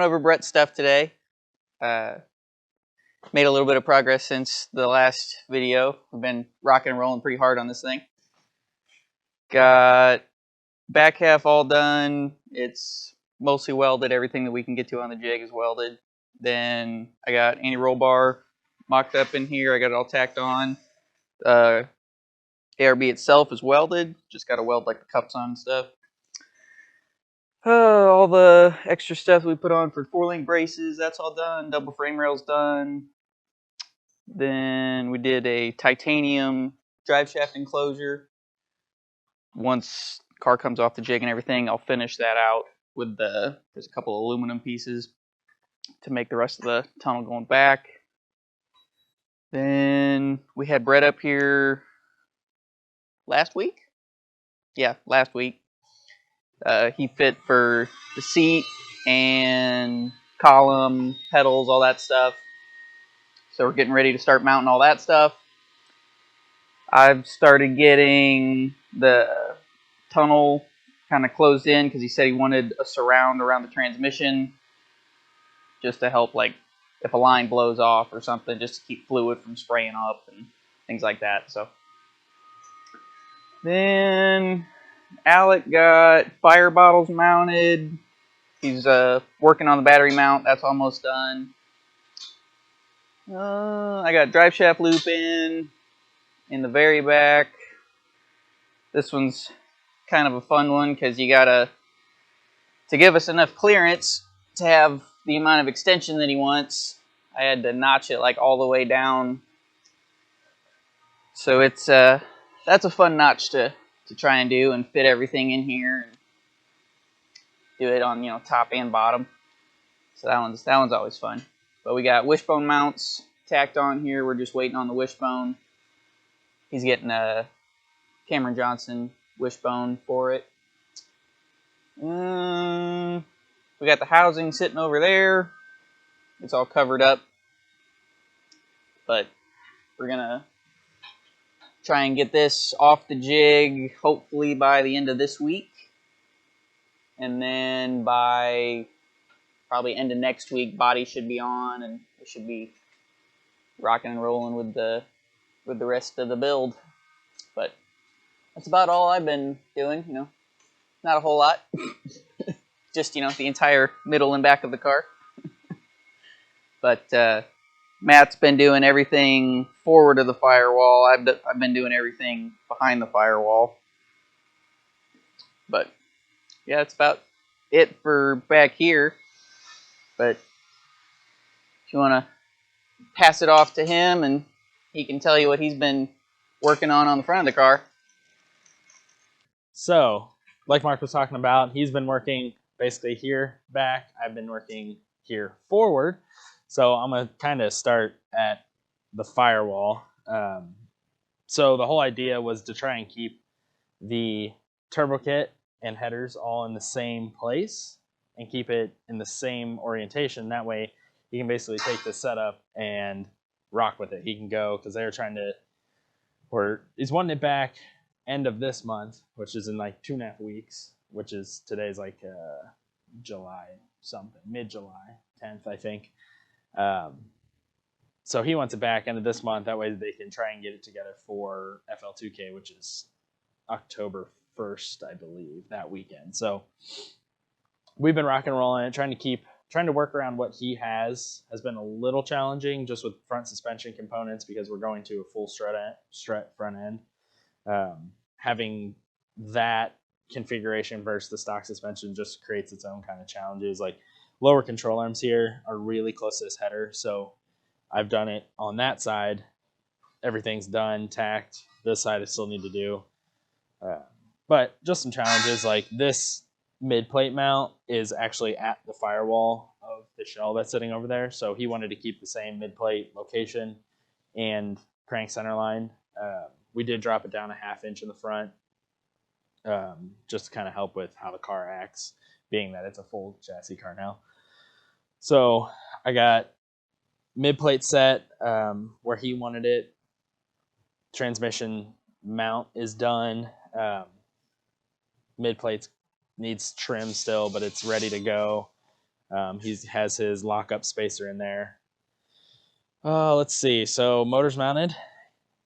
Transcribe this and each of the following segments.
over Brett's stuff today. Made a little bit of progress since the last video. We've been rocking and rolling pretty hard on this thing. Got back half all done. It's mostly welded. Everything that we can get to on the jig is welded. Then I got anti-roll bar mocked up in here. I got it all tacked on. ARB itself is welded. Just got to weld like the cups on and stuff. All the extra stuff we put on for 4-link braces, that's all done. Double frame rails done. Then we did a titanium drive shaft enclosure. Once the car comes off the jig and everything, I'll finish that out with there's a couple of aluminum pieces to make the rest of the tunnel going back. Then we had Brett up here last week. Yeah, last week. He fit for the seat and column, pedals, all that stuff. So we're getting ready to start mounting all that stuff. I've started getting the tunnel kind of closed in because he said he wanted a surround around the transmission just to help, like, if a line blows off or something, just to keep fluid from spraying up and things like that. So then Alec got fire bottles mounted. He's working on the battery mount. That's almost done. I got drive shaft loop in the very back. This one's kind of a fun one because you gotta, to give us enough clearance to have the amount of extension that he wants, I had to notch it like all the way down. So it's that's a fun notch to try and do and fit everything in here and do it on, top and bottom. So that one's always fun. But we got wishbone mounts tacked on here. We're just waiting on the wishbone. He's getting a Cameron Johnson wishbone for it. We got the housing sitting over there. It's all covered up. But we're going to try and get this off the jig hopefully by the end of this week. And then by probably end of next week, body should be on and it should be rocking and rolling with the rest of the build. But that's about all I've been doing, not a whole lot. Just, the entire middle and back of the car. But Matt's been doing everything forward of the firewall. I've been doing everything behind the firewall. But yeah, that's about it for back here. But if you want to pass it off to him and he can tell you what he's been working on the front of the car. So, like Mark was talking about, he's been working basically here back. I've been working here forward. So I'm going to kind of start at the firewall. So the whole idea was to try and keep the turbo kit and headers all in the same place and keep it in the same orientation. That way he can basically take the setup and rock with it. He can go, because they're trying to, or he's wanting it back end of this month, which is in like 2.5 weeks, which is today's like July something, mid-July, 10th, I think. So he wants it back end of this month. That way they can try and get it together for FL2K, which is October 1st, I believe, that weekend. So we've been rocking and rolling it, trying to work around what he has been a little challenging just with front suspension components because we're going to a full strut front end. Having that configuration versus the stock suspension just creates its own kind of challenges. Like lower control arms here are really close to this header, so I've done it on that side. Everything's done, tacked. This side I still need to do. But just some challenges, like this mid-plate mount is actually at the firewall of the shell that's sitting over there, so he wanted to keep the same mid-plate location and crank center line. We did drop it down 1/2 inch in the front, just to kind of help with how the car acts, being that it's a full chassis car now. So I got mid-plate set where he wanted it. Transmission mount is done. Mid-plate needs trim still, but it's ready to go. He has his lockup spacer in there. Let's see. So motors mounted,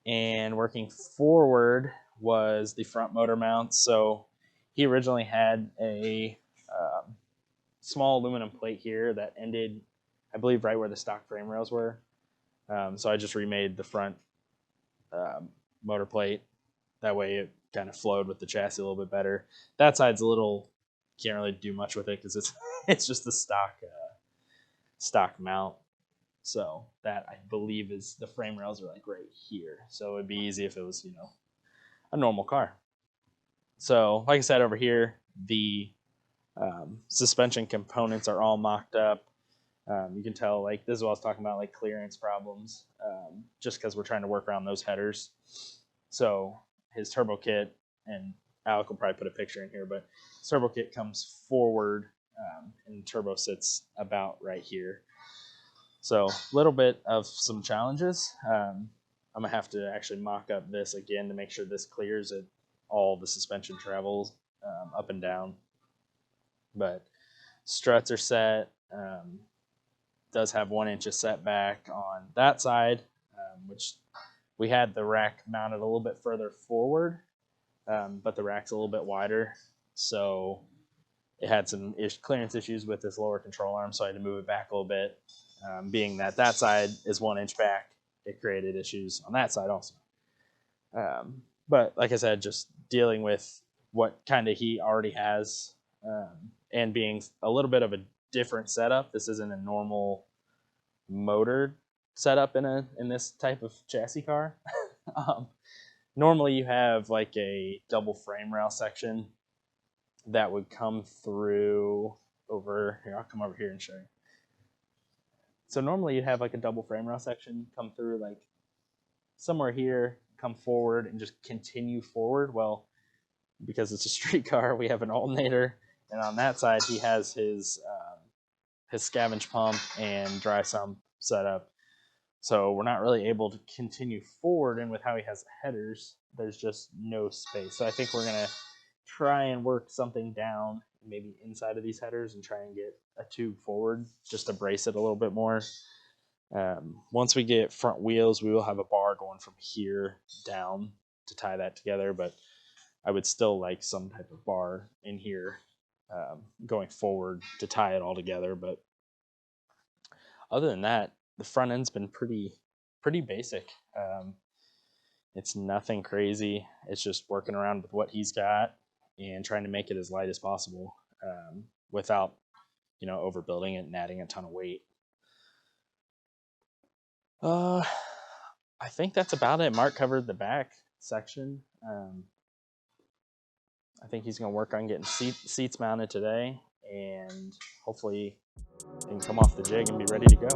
and working forward was the front motor mount. So he originally had a small aluminum plate here that ended, I believe, right where the stock frame rails were. So I just remade the front motor plate. That way it kind of flowed with the chassis a little bit better. That side's a little, can't really do much with it because it's just the stock mount. So that, I believe, is the frame rails are like right here. So it'd be easy if it was, a normal car. So like I said, over here, the suspension components are all mocked up. You can tell, like, this is what I was talking about, like clearance problems, just because we're trying to work around those headers. So his turbo kit, and Alec will probably put a picture in here, but his turbo kit comes forward, and turbo sits about right here. So a little bit of some challenges. I'm gonna have to actually mock up this again to make sure this clears it, all the suspension travels up and down. But struts are set. Does have 1 inch of setback on that side, which we had the rack mounted a little bit further forward, but the rack's a little bit wider, so it had some clearance issues with this lower control arm, so I had to move it back a little bit. Being that that side is 1 inch back, it created issues on that side also. But like I said, just dealing with what kind of he already has, and being a little bit of a different setup. This isn't a normal motor setup in this type of chassis car. Normally you have like a double frame rail section that would come through over here. I'll come over here and show you. So normally you'd have like a double frame rail section come through like somewhere here, come forward, and just continue forward. Well, because it's a street car, we have an alternator, and on that side he has his scavenge pump and dry sump set up. So we're not really able to continue forward, and with how he has the headers, there's just no space. So I think we're gonna try and work something down, maybe inside of these headers, and try and get a tube forward just to brace it a little bit more. Once we get front wheels, we will have a bar going from here down to tie that together, but I would still like some type of bar in here going forward to tie it all together. But other than that, the front end's been pretty basic. It's nothing crazy. It's just working around with what he's got and trying to make it as light as possible without, overbuilding it and adding a ton of weight. I think that's about it. Mark covered the back section. I think he's going to work on getting seats mounted today, and hopefully he can come off the jig and be ready to go.